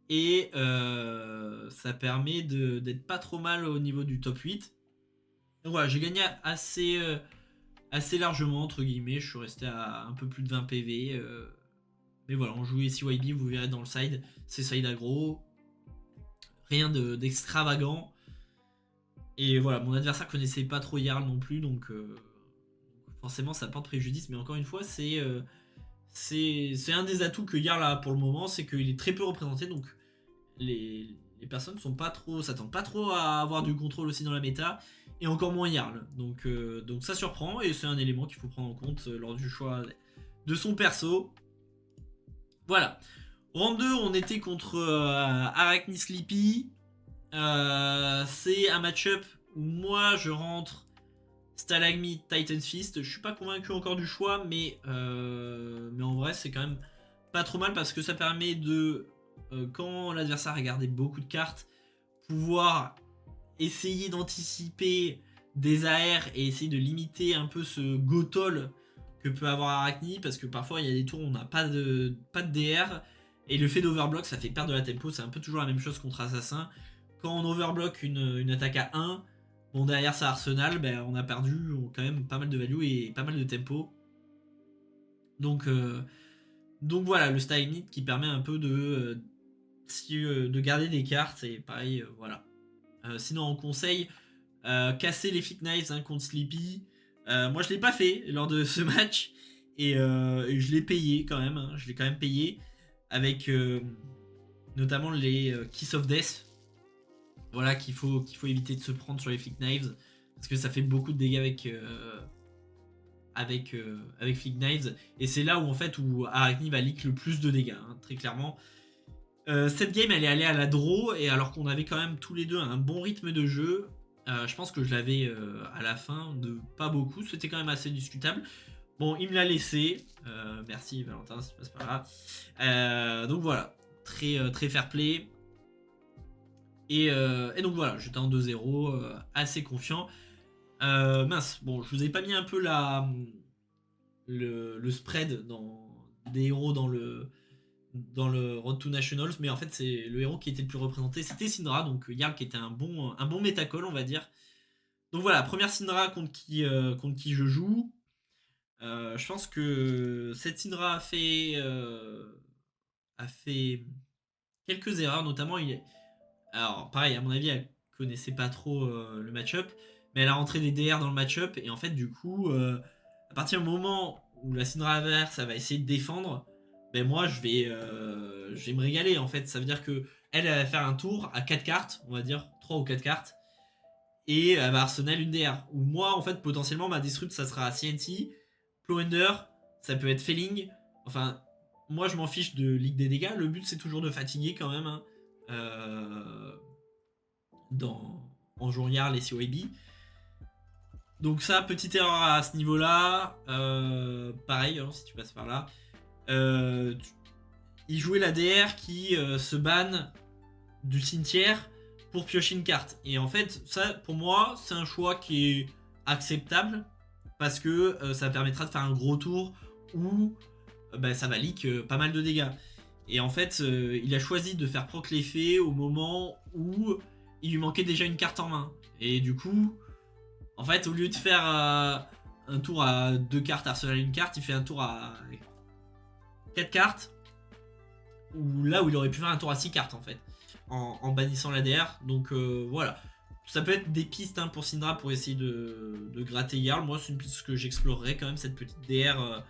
et ça permet d'être pas trop mal au niveau du top 8. Donc voilà, j'ai gagné assez largement, entre guillemets. Je suis resté à un peu plus de 20 PV. Mais voilà, on jouait CYB, vous verrez dans le side. C'est side aggro. Rien d'extravagant. Et voilà, mon adversaire connaissait pas trop Jarl non plus, donc forcément ça porte préjudice. Mais encore une fois, c'est un des atouts que Jarl a pour le moment, c'est qu'il est très peu représenté, donc les personnes sont pas trop, s'attendent pas trop à avoir du contrôle aussi dans la méta, et encore moins Jarl. Donc ça surprend, et c'est un élément qu'il faut prendre en compte lors du choix de son perso. Voilà. Round 2, on était contre Arachne Sleepy. C'est un match-up où moi je rentre Stalagmite Titan's Fist. Je suis pas convaincu encore du choix, mais en vrai c'est quand même pas trop mal parce que ça permet de, quand l'adversaire a gardé beaucoup de cartes, pouvoir essayer d'anticiper des AR et essayer de limiter un peu ce Gotol que peut avoir Arachne, parce que parfois il y a des tours où on n'a pas de DR, et le fait d'overblock ça fait perdre de la tempo. C'est un peu toujours la même chose contre Assassin. Quand on overblock une attaque à 1, bon, derrière sa Arsenal, ben, on a perdu quand même pas mal de value et pas mal de tempo. Donc voilà, le Stylite qui permet un peu de garder des cartes, et pareil, voilà. Sinon, en conseil, casser les Flick Knives contre Sleepy. Moi, je l'ai pas fait lors de ce match, et je l'ai payé quand même. Hein, je l'ai quand même payé avec notamment les Kiss of Death. Voilà, qu'il faut éviter de se prendre sur les Flick Knives, parce que ça fait beaucoup de dégâts avec Flick Knives, et c'est là où en fait où Arachne va leak le plus de dégâts, hein, très clairement. Cette game elle est allée à la draw, et alors qu'on avait quand même tous les deux un bon rythme de jeu, je pense que je l'avais à la fin de pas beaucoup, c'était quand même assez discutable. Bon, il me l'a laissé, merci Valentin si tu passes par là. Donc voilà, très fair play. Et donc voilà, j'étais en 2-0, assez confiant. Mince, bon, je vous ai pas mis un peu le spread des héros dans le Road to Nationals, mais en fait c'est le héros qui était le plus représenté, c'était Syndra, donc Jarl qui était un bon métacall, on va dire. Donc voilà, première Syndra contre qui je joue. Je pense que cette Syndra a fait quelques erreurs, notamment alors pareil, à mon avis, elle connaissait pas trop le match-up, mais elle a rentré des DR dans le match-up, et en fait du coup, à partir du moment où la Syndra adverse ça va essayer de défendre, ben moi je vais me régaler en fait. Ça veut dire que elle va faire un tour à 4 cartes, on va dire 3 ou 4 cartes, et elle va arsenal une DR. Ou moi en fait potentiellement ma disrupt ça sera CNC, Plowender, ça peut être Felling, enfin moi je m'en fiche de ligue des dégâts, le but c'est toujours de fatiguer quand même, hein. En jouant Jarl et COAB. Donc ça, petite erreur à ce niveau-là. Pareil, hein, si tu passes par là. Il jouait la DR qui se banne du cimetière pour piocher une carte. Et en fait, ça, pour moi, c'est un choix qui est acceptable, parce que ça permettra de faire un gros tour où ça va leak pas mal de dégâts. Et en fait, il a choisi de faire proc l'effet au moment où il lui manquait déjà une carte en main. Et du coup, en fait, au lieu de faire un tour à 2 cartes, arsenal une carte, il fait un tour à 4 cartes. Ou là où il aurait pu faire un tour à 6 cartes en fait, en bannissant la DR. Donc voilà. Ça peut être des pistes, hein, pour Syndra pour essayer de gratter Jarl. Moi, c'est une piste que j'explorerais quand même, cette petite DR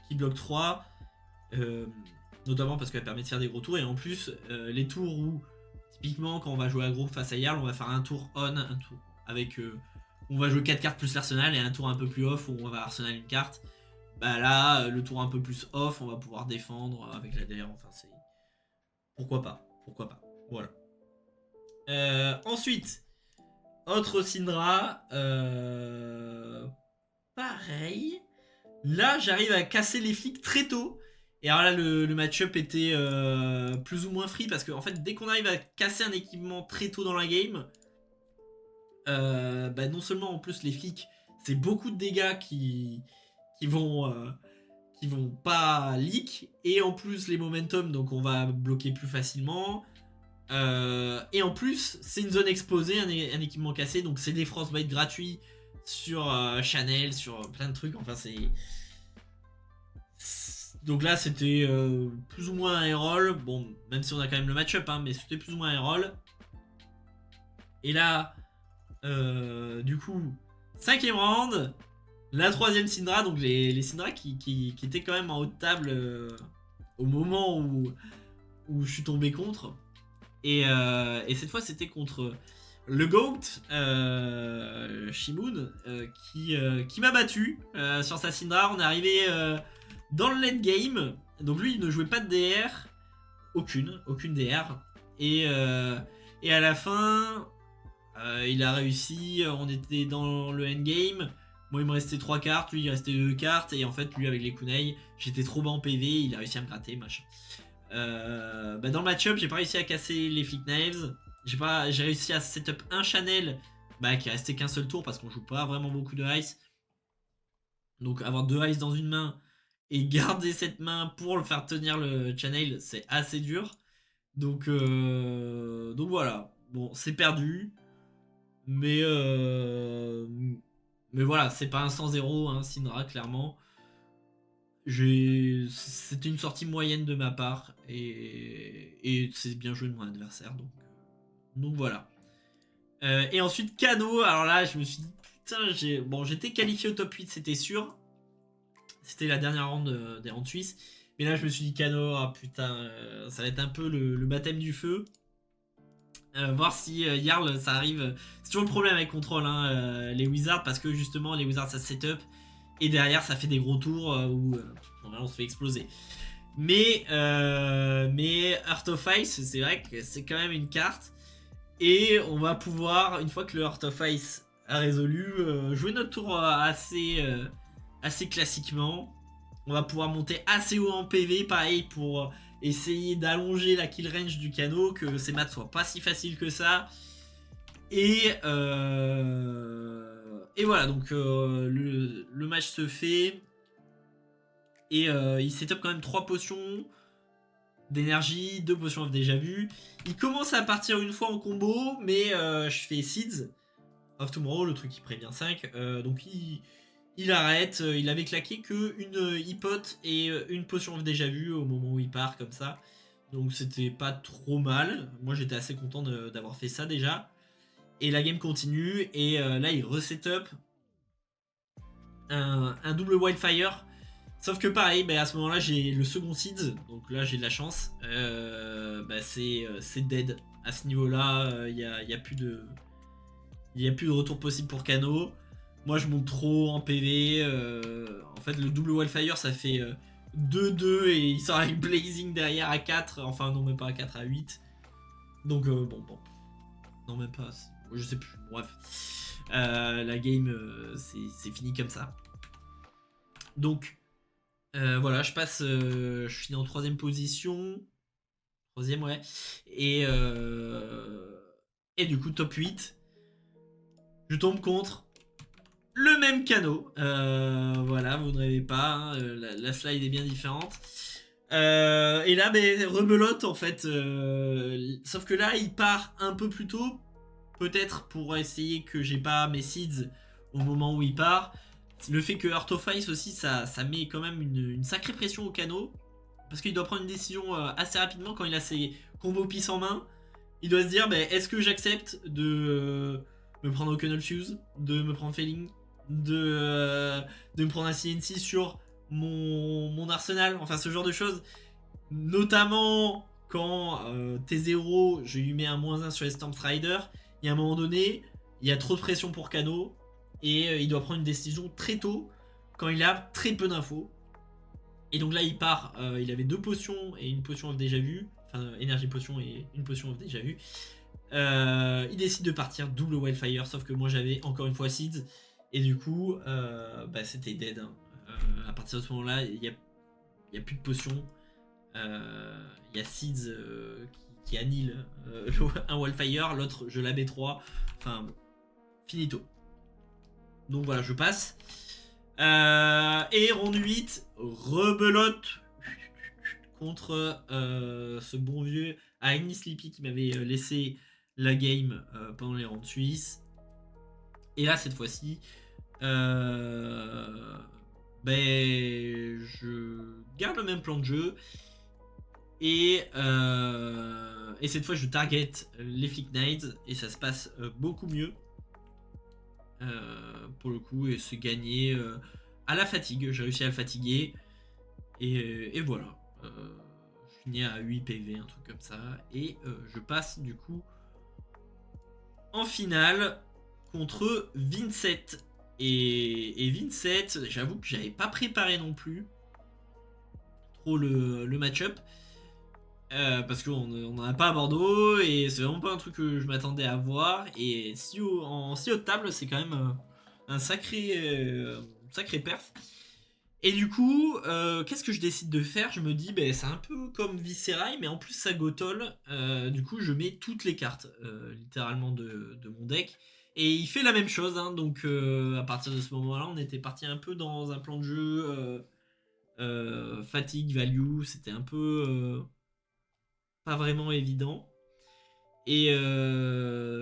qui bloque 3. Notamment parce qu'elle permet de faire des gros tours, et en plus les tours où typiquement quand on va jouer aggro face à Jarl, on va faire un tour on, un tour avec on va jouer 4 cartes plus l'arsenal, et un tour un peu plus off où on va arsenal une carte. Bah là, le tour un peu plus off, on va pouvoir défendre avec la DR. Enfin, c'est pourquoi pas, voilà. Ensuite, autre Syndra, pareil. Là, j'arrive à casser les flics très tôt. Et alors là, le match-up était plus ou moins free, parce que en fait, dès qu'on arrive à casser un équipement très tôt dans la game, non seulement en plus les flics, c'est beaucoup de dégâts qui qui vont pas leak, et en plus les momentum, donc on va bloquer plus facilement. Et en plus, c'est une zone exposée, un équipement cassé, donc c'est des frostbite gratuits sur Chanel, sur plein de trucs. Enfin, donc là, c'était plus ou moins un Herald. Bon, même si on a quand même le match-up, hein, mais c'était plus ou moins un Herald. Et là, du coup, 5ème round, la 3ème Syndra, donc les Syndra qui étaient quand même en haut de table au moment où je suis tombé contre. Et cette fois, c'était contre le GOAT, Shimoon, qui m'a battu sur sa Syndra. On est arrivé dans le late game. Donc lui, il ne jouait pas de DR. Aucune DR. Et à la fin, il a réussi. On était dans le endgame. Moi, il me restait 3 cartes. Lui, il restait 2 cartes. Et en fait, lui, avec les kunai, j'étais trop bas en PV. Il a réussi à me gratter, machin. Dans le match-up, j'ai pas réussi à casser les Flick Knives. J'ai réussi à setup un Chanel qui restait qu'un seul tour parce qu'on joue pas vraiment beaucoup de ice. Donc avoir 2 ice dans une main et garder cette main pour le faire tenir le Channel, c'est assez dur. Donc voilà. Bon, c'est perdu. Mais voilà, c'est pas un 100-0, hein, Syndra, clairement. C'était une sortie moyenne de ma part et c'est bien joué de mon adversaire, donc voilà. Et ensuite Kano, alors là je me suis dit putain, j'étais qualifié au top 8, c'était sûr, c'était la dernière round des rounds suisses, mais là je me suis dit Kano, ah putain, ça va être un peu le baptême du feu. Voir si Jarl ça arrive. C'est toujours le problème avec Control, hein, les Wizards, parce que justement les Wizards ça setup et derrière ça fait des gros tours où on se fait exploser. Mais Heart of Ice, c'est vrai que c'est quand même une carte. Et on va pouvoir, une fois que le Heart of Ice a résolu, jouer notre tour assez classiquement. On va pouvoir monter assez haut en PV, pareil, pour essayer d'allonger la kill range du Kano, que ces maths soient pas si faciles que ça. Et voilà, donc le match se fait. Et il setup quand même 3 potions d'énergie, 2 potions of déjà vu. Il commence à partir une fois en combo, mais je fais Seeds of Tomorrow, le truc qui prévient 5. Donc il arrête, il avait claqué que une hipote et une potion of déjà vu au moment où il part comme ça. Donc c'était pas trop mal. Moi j'étais assez content d'avoir fait ça déjà. Et la game continue et là il resetup un double Wildfire. Sauf que pareil, à ce moment-là, j'ai le second seed, donc là j'ai de la chance. C'est dead. À ce niveau-là, il n'y a plus de retour possible pour Kano. Moi, je monte trop en PV. En fait, le double Wildfire, ça fait 2-2 et il sort avec Blazing derrière à 4. Enfin, non, même pas à 4, à 8. Donc, bon. Non, même pas. Je sais plus. Bref. La game, c'est fini comme ça. Donc, voilà, je passe, je finis en 3ème position. 3ème, ouais. Et du coup, top 8. Je tombe contre le même Kano. Voilà, vous ne rêvez pas. Hein, la slide est bien différente. Et là, rebelote en fait. Sauf que là, il part un peu plus tôt. Peut-être pour essayer que j'ai pas mes seeds au moment où il part. Le fait que Heart of Ice aussi, ça met quand même une sacrée pression au Kano. Parce qu'il doit prendre une décision assez rapidement quand il a ses combos pisse en main. Il doit se dire, est-ce que j'accepte de me prendre O'Connell Fuse, de me prendre Failing, de me prendre un CNC sur mon arsenal, enfin ce genre de choses. Notamment quand T0, je lui mets un -1 sur les Storm Strider. Il y a un moment donné, il y a trop de pression pour Kano. Et il doit prendre une décision très tôt, quand il a très peu d'infos. Et donc là, il part, il avait 2 potions et une potion of déjà vu. Enfin, énergie potion et une potion of déjà vu. Il décide de partir double Wildfire, sauf que moi j'avais encore une fois Seeds. Et du coup, c'était dead. Hein. À partir de ce moment-là, il n'y a plus de potions. Il y a Seeds qui annule un Wildfire, l'autre je l'avais 3. Enfin, finito. Donc voilà, je passe. Et round 8, rebelote contre ce bon vieux Agni Sleepy qui m'avait laissé la game pendant les rounds suisses. Et là, cette fois-ci, je garde le même plan de jeu. Et cette fois, je target les Flick Knights et ça se passe beaucoup mieux. Pour le coup, et c'est gagné à la fatigue. J'ai réussi à le fatiguer. Et voilà. Je finis à 8 PV, un truc comme ça. Et je passe du coup en finale contre Vincent. Et Vincent, j'avoue que j'avais pas préparé non plus trop le match-up. Parce qu'on n'en a pas à Bordeaux et c'est vraiment pas un truc que je m'attendais à voir. Et si haute table, c'est quand même un sacré perf. Et du coup, qu'est-ce que je décide de faire? Je me dis, c'est un peu comme Viscerai, mais en plus ça gotole. Du coup, je mets toutes les cartes, littéralement, de mon deck. Et il fait la même chose, hein, donc à partir de ce moment-là, on était parti un peu dans un plan de jeu fatigue, value, c'était un peu pas vraiment évident. Et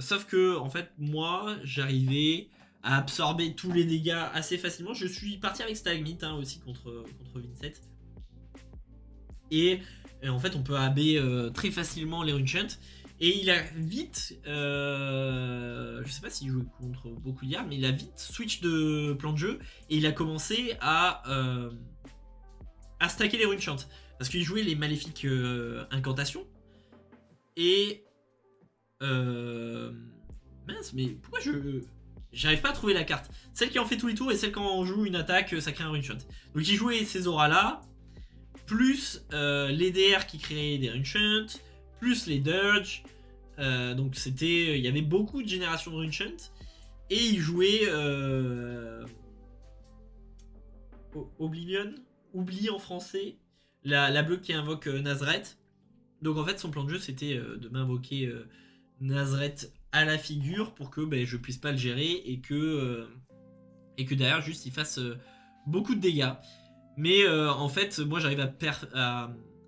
sauf que, en fait, moi, j'arrivais à absorber tous les dégâts assez facilement. Je suis parti avec Stalagmite aussi contre Vincent. Et en fait, on peut AB très facilement les Runechunt. Et il a vite, je sais pas s'il jouait contre beaucoup d'IA, mais il a vite switch de plan de jeu et il a commencé à stacker les Runechunt. Parce qu'il jouait les maléfiques incantations. Et mince, mais pourquoi j'arrive pas à trouver la carte? Celle qui en fait tous les tours et celle quand on joue une attaque, ça crée un Runeshot. Donc il jouait ces auras là, plus les DR qui créaient des Runeshunt, plus les Dirge. Donc il y avait beaucoup de générations de Runeshunt. Et il jouait Oblivion, oublie en français, la bleue qui invoque Nazareth. Donc en fait son plan de jeu c'était de m'invoquer Nazareth à la figure pour que je puisse pas le gérer et que derrière juste il fasse beaucoup de dégâts. Mais en fait moi j'arrive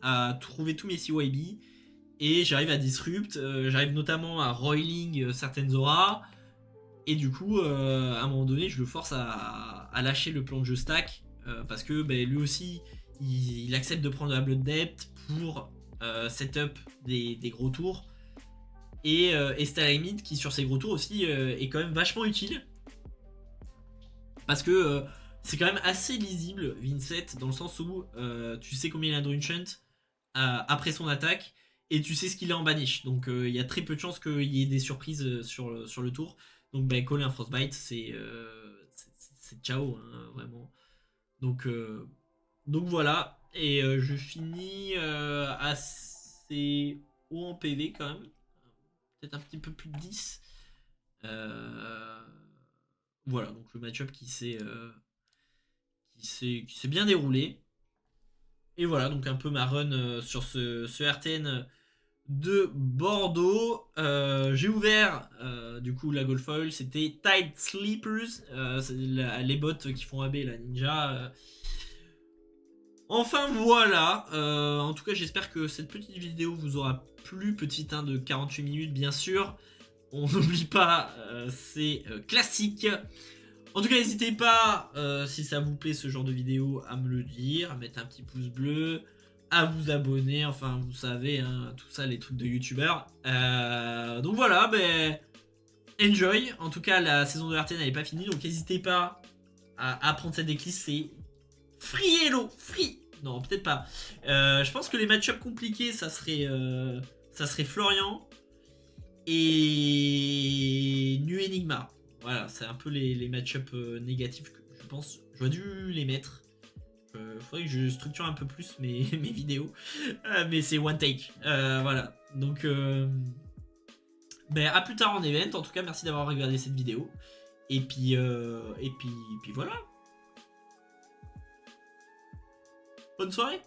à trouver tous mes CYB et j'arrive à disrupt, j'arrive notamment à roiling certaines auras et du coup à un moment donné je le force à lâcher le plan de jeu stack parce que lui aussi il accepte de prendre la Blood Depth pour setup des gros tours et Stalagmite qui sur ces gros tours aussi est quand même vachement utile parce que c'est quand même assez lisible Vincent dans le sens où tu sais combien il a de Runechunt après son attaque et tu sais ce qu'il a en banish, donc il y a très peu de chances qu'il y ait des surprises sur le tour, donc coller un Frostbite c'est ciao hein, vraiment, donc voilà. Et je finis assez haut en PV quand même. Peut-être un petit peu plus de 10. Voilà, donc le match-up qui s'est bien déroulé. Et voilà, donc un peu ma run sur ce RTN de Bordeaux. J'ai ouvert du coup la Gold Foil, c'était Tide Sleepers, les bots qui font AB la ninja. Enfin voilà, en tout cas j'espère que cette petite vidéo vous aura plu, petite de 48 minutes bien sûr, on n'oublie pas c'est classique. En tout cas n'hésitez pas, si ça vous plaît ce genre de vidéo, à me le dire, à mettre un petit pouce bleu, à vous abonner, enfin vous savez, hein, tout ça les trucs de youtubeurs. Donc voilà, enjoy, en tout cas la saison de RTN n'est pas finie, donc n'hésitez pas à prendre cette decklist, c'est free hello, free. Non, peut-être pas. Je pense que les match-up compliqués, ça serait Florian et Nu Enigma. Voilà, c'est un peu les match-up négatifs que je pense. J'aurais dû les mettre. Faudrait que je structure un peu plus mes vidéos. Mais c'est one take. Voilà. Donc, à plus tard en event. En tout cas, merci d'avoir regardé cette vidéo. Et puis voilà. Bonne soirée.